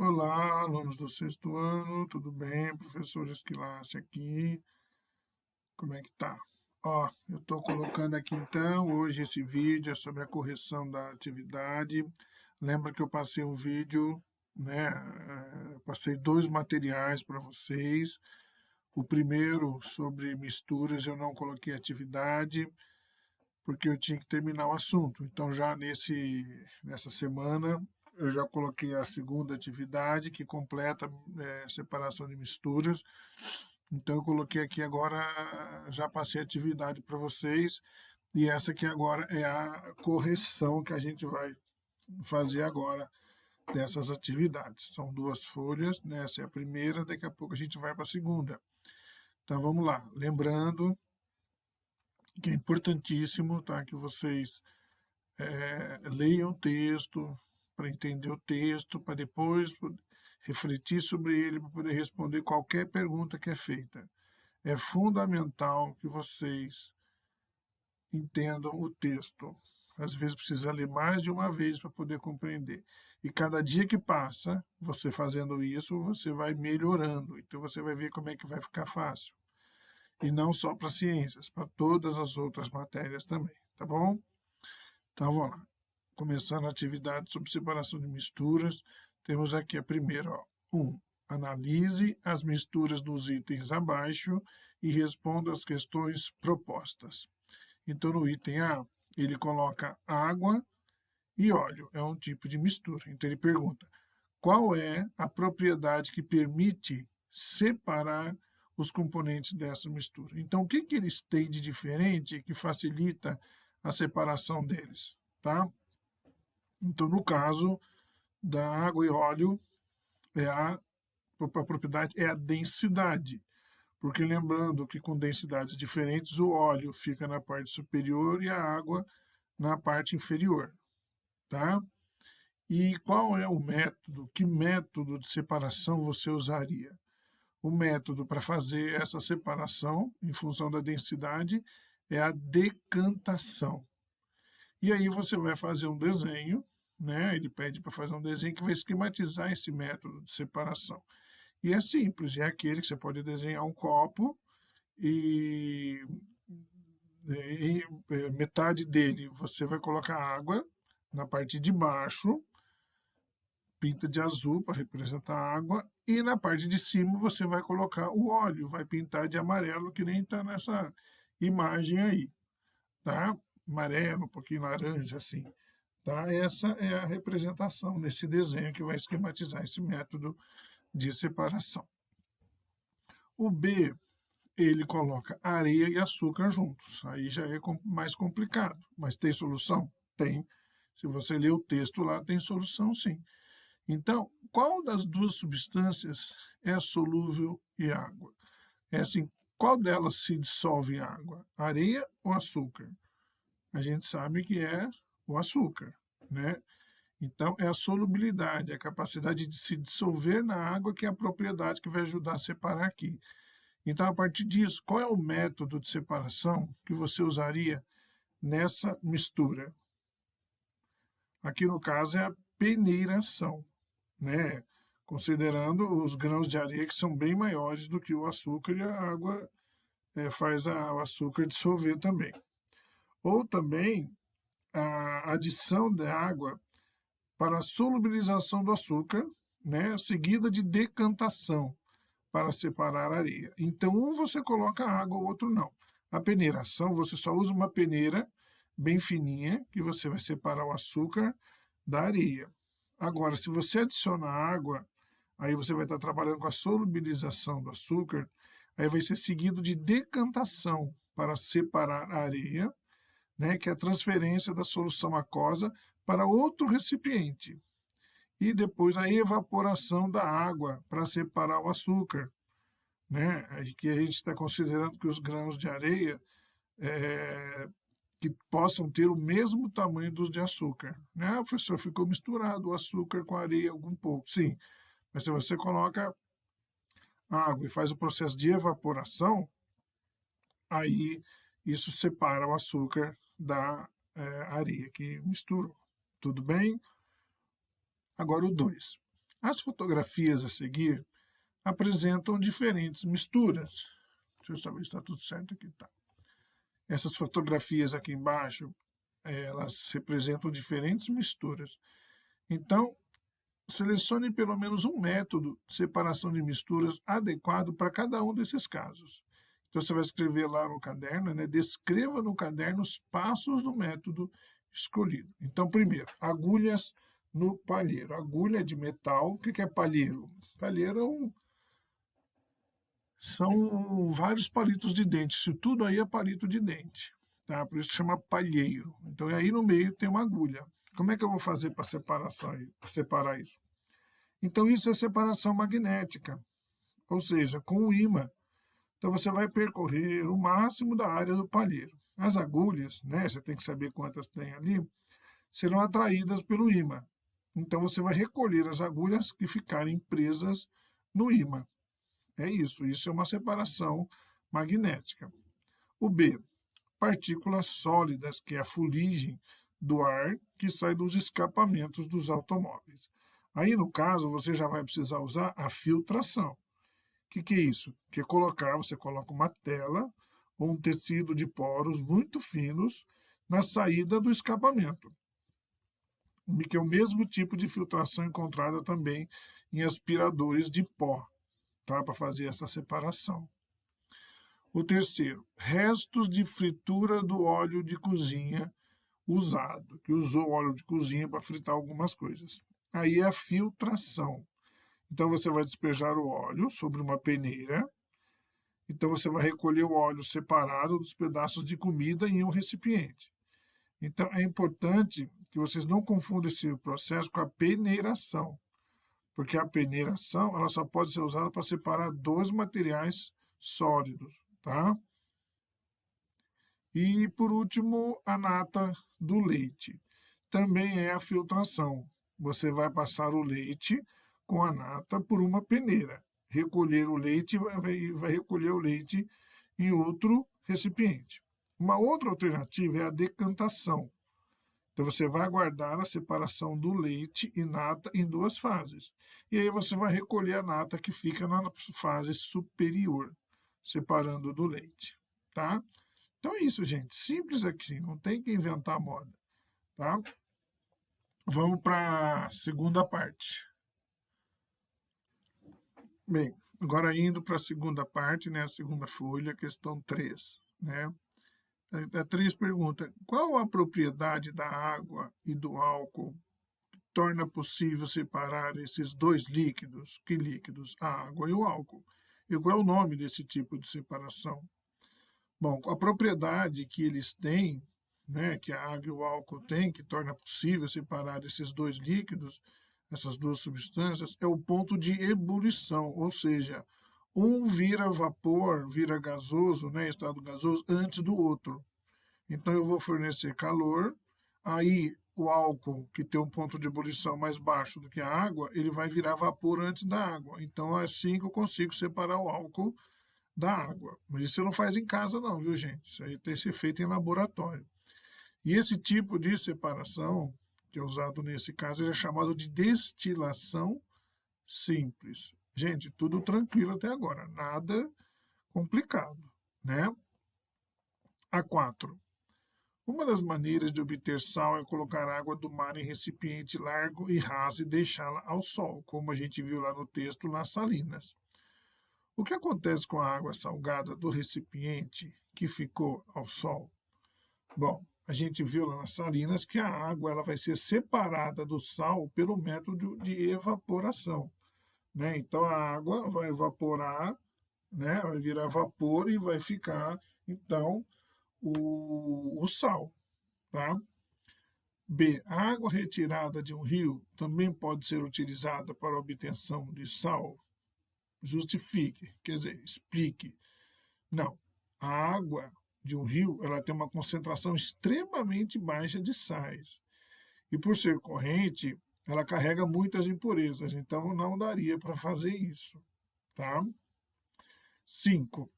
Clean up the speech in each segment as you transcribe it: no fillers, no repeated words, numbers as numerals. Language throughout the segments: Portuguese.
Olá, alunos do sexto ano, tudo bem? Professor Esquilace aqui, como é que tá? Ó, eu estou colocando aqui então, hoje esse vídeo é sobre a correção da atividade. Lembra que eu passei um vídeo, né? Eu passei dois materiais para vocês. O primeiro sobre misturas, eu não coloquei atividade, porque eu tinha que terminar o assunto. Então, já nessa semana, eu já coloquei a segunda atividade, que completa separação de misturas. Então, eu coloquei aqui agora, já passei a atividade para vocês, e essa aqui agora é a correção que a gente vai fazer agora dessas atividades. São duas folhas, né? Essa é a primeira, daqui a pouco a gente vai para a segunda. Então, vamos lá. Lembrando que é importantíssimo, tá, que vocês leiam o texto, para entender o texto, para depois refletir sobre ele, para poder responder qualquer pergunta que é feita. É fundamental que vocês entendam o texto. Às vezes precisa ler mais de uma vez para poder compreender. E cada dia que passa, você fazendo isso, você vai melhorando. Então você vai ver como é que vai ficar fácil. E não só para ciências, para todas as outras matérias também, tá bom? Então vamos lá. Começando a atividade sobre separação de misturas, temos aqui a primeira, ó. 1. Analise as misturas dos itens abaixo e responda as questões propostas. Então, no item A, ele coloca água e óleo, é um tipo de mistura. Então, ele pergunta, qual é a propriedade que permite separar os componentes dessa mistura? Então, o que eles têm de diferente que facilita a separação deles, tá? Então, no caso da água e óleo, a propriedade é a densidade, porque lembrando que com densidades diferentes o óleo fica na parte superior e a água na parte inferior, tá? E qual é o método? Que método de separação você usaria? O método para fazer essa separação em função da densidade é a decantação. E aí você vai fazer um desenho, né? Ele pede para fazer um desenho que vai esquematizar esse método de separação. E é simples, é aquele que você pode desenhar um copo e em metade dele você vai colocar água, na parte de baixo pinta de azul para representar a água, e na parte de cima você vai colocar o óleo, vai pintar de amarelo, que nem está nessa imagem aí, tá? Amarelo, um pouquinho laranja, assim. Tá? Essa é a representação desse desenho que vai esquematizar esse método de separação. O B, ele coloca areia e açúcar juntos. Aí já é mais complicado, mas tem solução? Tem. Se você ler o texto lá, tem solução sim. Então, qual das duas substâncias é solúvel em água? É assim, qual delas se dissolve em água? Areia ou açúcar? A gente sabe que é o açúcar, né? Então, é a solubilidade, a capacidade de se dissolver na água que é a propriedade que vai ajudar a separar aqui. Então, a partir disso, qual é o método de separação que você usaria nessa mistura? Aqui, no caso, é a peneiração, né? Considerando os grãos de areia que são bem maiores do que o açúcar e a água faz o açúcar dissolver também. Ou também a adição da água para a solubilização do açúcar, né, seguida de decantação para separar a areia. Então, um você coloca água, o outro não. A peneiração, você só usa uma peneira bem fininha, que você vai separar o açúcar da areia. Agora, se você adiciona água, aí você vai estar trabalhando com a solubilização do açúcar, aí vai ser seguido de decantação para separar a areia, né, que é a transferência da solução aquosa para outro recipiente. E depois a evaporação da água para separar o açúcar, né? Que a gente está considerando que os grãos de areia que possam ter o mesmo tamanho dos de açúcar. Né? Ah, professor, ficou misturado o açúcar com a areia algum pouco. Sim, mas se você coloca água e faz o processo de evaporação, aí isso separa o açúcar da areia que misturou. Tudo bem? Agora o 2. As fotografias a seguir apresentam diferentes misturas. Deixa eu saber se está tudo certo aqui. Tá. Essas fotografias aqui embaixo, elas representam diferentes misturas. Então, selecione pelo menos um método de separação de misturas adequado para cada um desses casos. Então, você vai escrever lá no caderno, né? Descreva no caderno os passos do método escolhido. Então, primeiro, agulhas no palheiro. Agulha de metal. O que é palheiro? Palheiro são vários palitos de dente. Isso tudo aí é palito de dente. Tá? Por isso que chama palheiro. Então, aí no meio tem uma agulha. Como é que eu vou fazer para separar isso? Então, isso é separação magnética, ou seja, com o ímã. Então, você vai percorrer o máximo da área do palheiro. As agulhas, né, você tem que saber quantas tem ali, serão atraídas pelo ímã. Então, você vai recolher as agulhas que ficarem presas no ímã. É isso é uma separação magnética. O B, partículas sólidas, que é a fuligem do ar que sai dos escapamentos dos automóveis. Aí, no caso, você já vai precisar usar a filtração. O que é isso? Que é você coloca uma tela ou um tecido de poros muito finos na saída do escapamento, que é o mesmo tipo de filtração encontrada também em aspiradores de pó, tá? Para fazer essa separação. O terceiro, restos de fritura do óleo de cozinha usado, que usou óleo de cozinha para fritar algumas coisas. Aí é a filtração. Então, você vai despejar o óleo sobre uma peneira. Então, você vai recolher o óleo separado dos pedaços de comida em um recipiente. Então, é importante que vocês não confundam esse processo com a peneiração, porque a peneiração ela só pode ser usada para separar dois materiais sólidos, tá? E, por último, a nata do leite. Também é a filtração. Você vai passar o leite com a nata por uma peneira. Recolher o leite e vai recolher o leite em outro recipiente. Uma outra alternativa é a decantação. Então, você vai guardar a separação do leite e nata em duas fases. E aí você vai recolher a nata que fica na fase superior, separando do leite. Tá? Então é isso, gente. Simples aqui, não tem que inventar moda. Tá? Vamos para a segunda parte. Bem, agora indo para a segunda parte, né, a segunda folha, questão 3. Né? A 3 pergunta: qual a propriedade da água e do álcool que torna possível separar esses dois líquidos? Que líquidos? A água e o álcool. E qual é o nome desse tipo de separação? Bom, a propriedade que eles têm, né, que a água e o álcool têm, que torna possível separar esses dois líquidos, essas duas substâncias, é o ponto de ebulição, ou seja, um vira vapor, vira gasoso, né, estado gasoso, antes do outro. Então eu vou fornecer calor, aí o álcool, que tem um ponto de ebulição mais baixo do que a água, ele vai virar vapor antes da água. Então é assim que eu consigo separar o álcool da água. Mas isso você não faz em casa não, viu, gente? Isso aí tem que ser feito em laboratório. E esse tipo de separação, que é usado nesse caso, ele é chamado de destilação simples. Gente, tudo tranquilo até agora, nada complicado, né? A 4. Uma das maneiras de obter sal é colocar água do mar em recipiente largo e raso e deixá-la ao sol, como a gente viu lá no texto, nas salinas. O que acontece com a água salgada do recipiente que ficou ao sol? Bom, a gente viu lá nas salinas que a água ela vai ser separada do sal pelo método de evaporação. Né? Então a água vai evaporar, né? Vai virar vapor e vai ficar, então, o sal. Tá? B. A água retirada de um rio também pode ser utilizada para a obtenção de sal? Justifique, quer dizer, explique. Não. A água de um rio ela tem uma concentração extremamente baixa de sais. E por ser corrente, ela carrega muitas impurezas, então não daria para fazer isso. Tá? 5.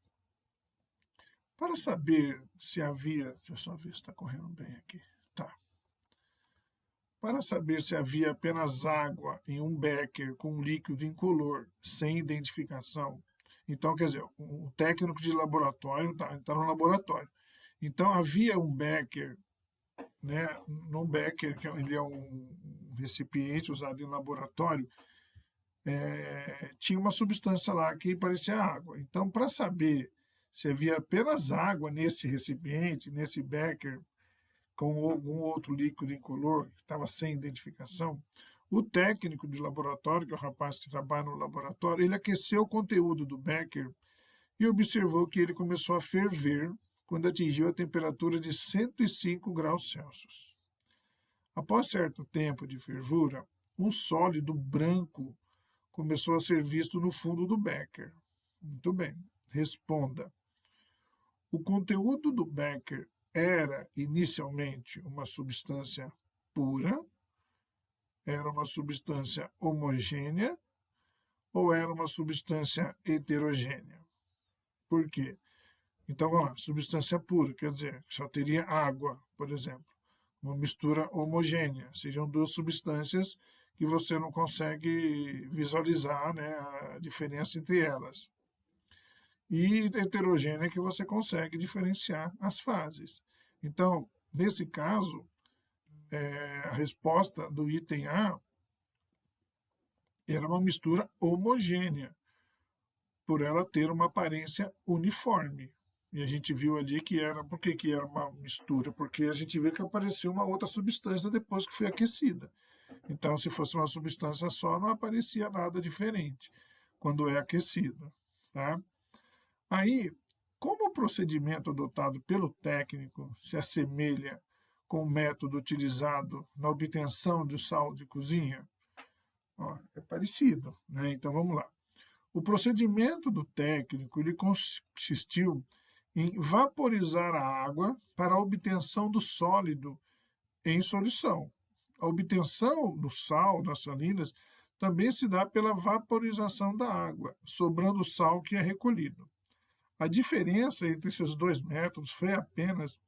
Para saber se havia. Deixa eu só ver se está correndo bem aqui. Tá. Para saber se havia apenas água em um becker com um líquido incolor, sem identificação. Então, quer dizer, o técnico de laboratório está no laboratório. Então, havia um becker, né, num becker, que ele é um recipiente usado em laboratório, tinha uma substância lá que parecia água. Então, para saber se havia apenas água nesse recipiente, nesse becker, com algum outro líquido incolor que estava sem identificação, o técnico de laboratório, que é o rapaz que trabalha no laboratório, ele aqueceu o conteúdo do becker e observou que ele começou a ferver quando atingiu a temperatura de 105 graus Celsius. Após certo tempo de fervura, um sólido branco começou a ser visto no fundo do becker. Muito bem, responda. O conteúdo do becker era inicialmente uma substância pura, era uma substância homogênea ou era uma substância heterogênea? Por quê? Então, vamos lá, substância pura, quer dizer, só teria água, por exemplo. Uma mistura homogênea, seriam duas substâncias que você não consegue visualizar, né, a diferença entre elas. E heterogênea que você consegue diferenciar as fases. Então, nesse caso, a resposta do item A era uma mistura homogênea, por ela ter uma aparência uniforme. E a gente viu ali que era, por que era uma mistura? Porque a gente vê que apareceu uma outra substância depois que foi aquecida. Então, se fosse uma substância só, não aparecia nada diferente quando é aquecida, tá? Aí, como o procedimento adotado pelo técnico se assemelha com o método utilizado na obtenção do sal de cozinha, ó, é parecido, né? Então, vamos lá. O procedimento do técnico ele consistiu em vaporizar a água para a obtenção do sólido em solução. A obtenção do sal das salinas também se dá pela vaporização da água, sobrando o sal que é recolhido. A diferença entre esses dois métodos foi apenas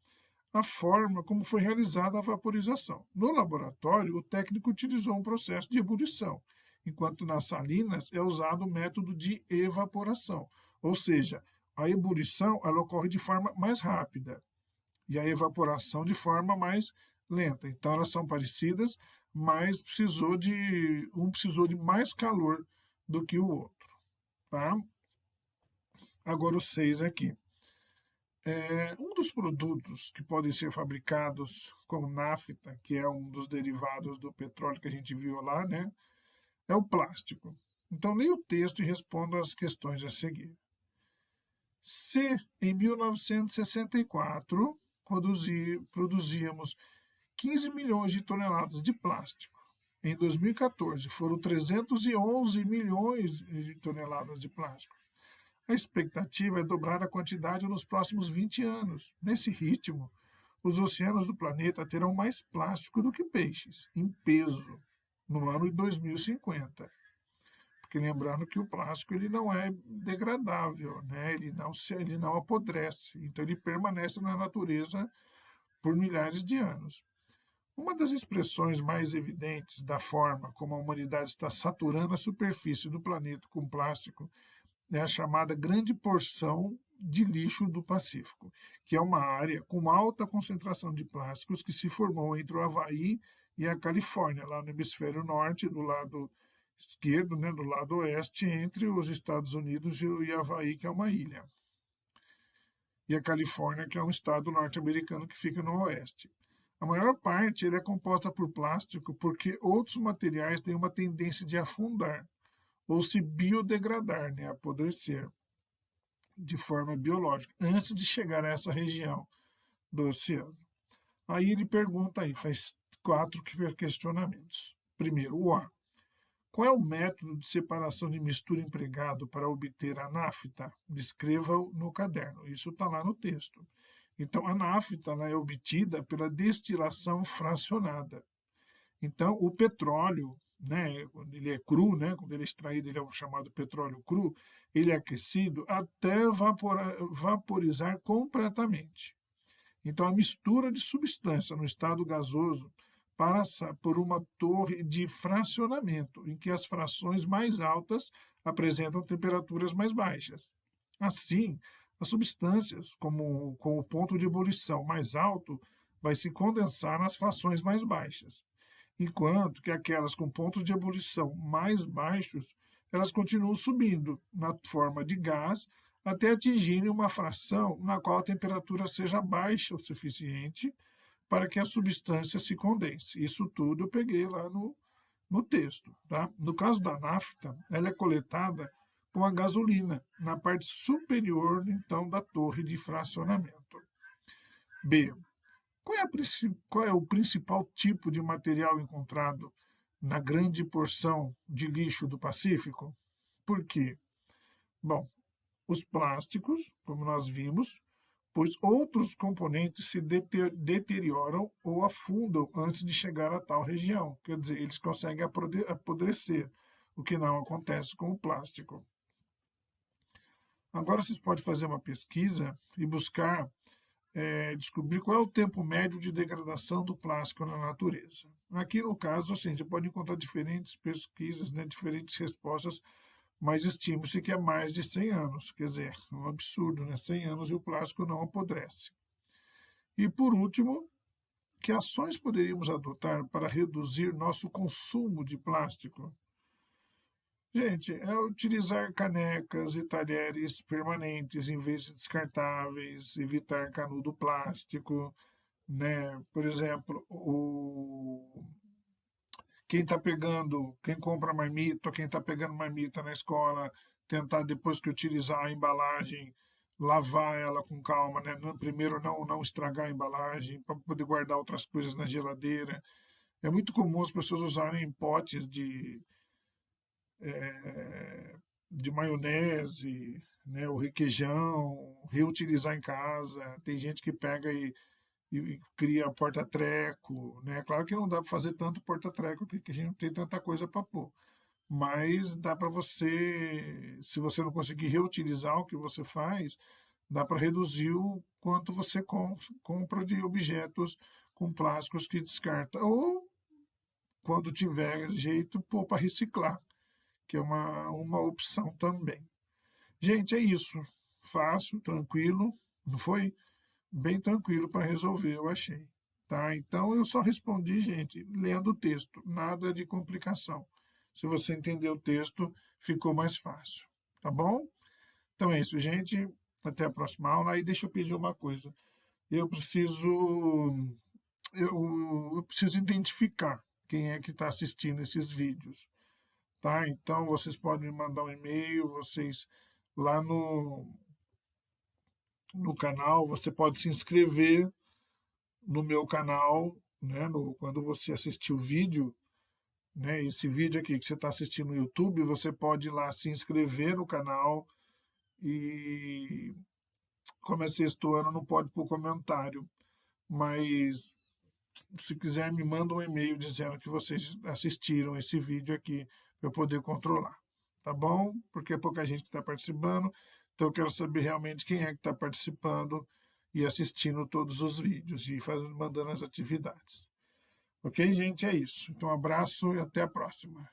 a forma como foi realizada a vaporização. No laboratório, o técnico utilizou um processo de ebulição, enquanto nas salinas é usado o método de evaporação, ou seja, a ebulição ela ocorre de forma mais rápida e a evaporação de forma mais lenta. Então elas são parecidas, mas um precisou de mais calor do que o outro, tá? Agora o 6 aqui. Um dos produtos que podem ser fabricados com nafta, que é um dos derivados do petróleo que a gente viu lá, né, é o plástico. Então, leia o texto e responda as questões a seguir. Se em 1964 produzíamos 15 milhões de toneladas de plástico, em 2014 foram 311 milhões de toneladas de plástico. A expectativa é dobrar a quantidade nos próximos 20 anos. Nesse ritmo, os oceanos do planeta terão mais plástico do que peixes, em peso, no ano de 2050. Porque lembrando que o plástico ele não é degradável, né? ele não apodrece, então ele permanece na natureza por milhares de anos. Uma das expressões mais evidentes da forma como a humanidade está saturando a superfície do planeta com plástico é a chamada Grande Porção de Lixo do Pacífico, que é uma área com alta concentração de plásticos que se formou entre o Havaí e a Califórnia, lá no hemisfério norte, do lado esquerdo, né, do lado oeste, entre os Estados Unidos e Havaí, que é uma ilha, e a Califórnia, que é um estado norte-americano que fica no oeste. A maior parte ele é composta por plástico porque outros materiais têm uma tendência de afundar ou se biodegradar, né, apodrecer de forma biológica, antes de chegar a essa região do oceano. Aí ele pergunta aí, faz 4 questionamentos. Primeiro, o A. Qual é o método de separação de mistura empregado para obter a nafta? Descreva-o no caderno. Isso está lá no texto. Então, a nafta ela é obtida pela destilação fracionada. Então, o petróleo, né, quando ele é cru, né, quando ele é extraído, ele é o chamado petróleo cru, ele é aquecido até vaporizar completamente. Então, a mistura de substância no estado gasoso passa por uma torre de fracionamento, em que as frações mais altas apresentam temperaturas mais baixas. Assim, as substâncias, como com o ponto de ebulição mais alto, vai se condensar nas frações mais baixas, enquanto que aquelas com pontos de ebulição mais baixos, elas continuam subindo na forma de gás até atingirem uma fração na qual a temperatura seja baixa o suficiente para que a substância se condense. Isso tudo eu peguei lá no texto. Tá? No caso da nafta, ela é coletada com a gasolina na parte superior, então, da torre de fracionamento. B. Qual é o principal tipo de material encontrado na grande porção de lixo do Pacífico? Por quê? Bom, os plásticos, como nós vimos, pois outros componentes se deterioram ou afundam antes de chegar a tal região. Quer dizer, eles conseguem apodrecer, o que não acontece com o plástico. Agora vocês podem fazer uma pesquisa e buscar descobrir qual é o tempo médio de degradação do plástico na natureza. Aqui, no caso, assim, você pode encontrar diferentes pesquisas, né, diferentes respostas, mas estima-se que é mais de 100 anos. Quer dizer, é um absurdo, né? 100 anos e o plástico não apodrece. E, por último, que ações poderíamos adotar para reduzir nosso consumo de plástico? Gente, é utilizar canecas e talheres permanentes em vez de descartáveis, evitar canudo plástico, né? Por exemplo, quem compra marmita, quem está pegando marmita na escola, tentar depois que utilizar a embalagem, lavar ela com calma, né? Primeiro não estragar a embalagem, para poder guardar outras coisas na geladeira. É muito comum as pessoas usarem potes de maionese, né, o requeijão, reutilizar em casa. Tem gente que pega e cria porta-treco, né? Claro que não dá para fazer tanto porta-treco, porque a gente não tem tanta coisa para pôr. Mas dá para você, se você não conseguir reutilizar o que você faz, dá para reduzir o quanto você compra de objetos com plásticos que descarta. Ou, quando tiver jeito, pôr para reciclar, que é uma opção também. Gente, é isso. Fácil, tranquilo, não foi? Bem tranquilo para resolver, eu achei. Tá? Então, eu só respondi, gente, lendo o texto, nada de complicação. Se você entender o texto, ficou mais fácil. Tá bom? Então é isso, gente. Até a próxima aula. E deixa eu pedir uma coisa. Eu preciso, eu preciso identificar quem é que está assistindo esses vídeos. Tá? Então, vocês podem me mandar um e-mail, vocês lá no canal, você pode se inscrever no meu canal, né? Quando você assistir o vídeo, né? Esse vídeo aqui que você está assistindo no YouTube, você pode ir lá se inscrever no canal e, como é sexto ano, não pode pôr comentário, mas se quiser me manda um e-mail dizendo que vocês assistiram esse vídeo aqui para eu poder controlar, tá bom? Porque é pouca gente que está participando, então eu quero saber realmente quem é que está participando e assistindo todos os vídeos e mandando as atividades. Ok, gente? É isso. Então, um abraço e até a próxima.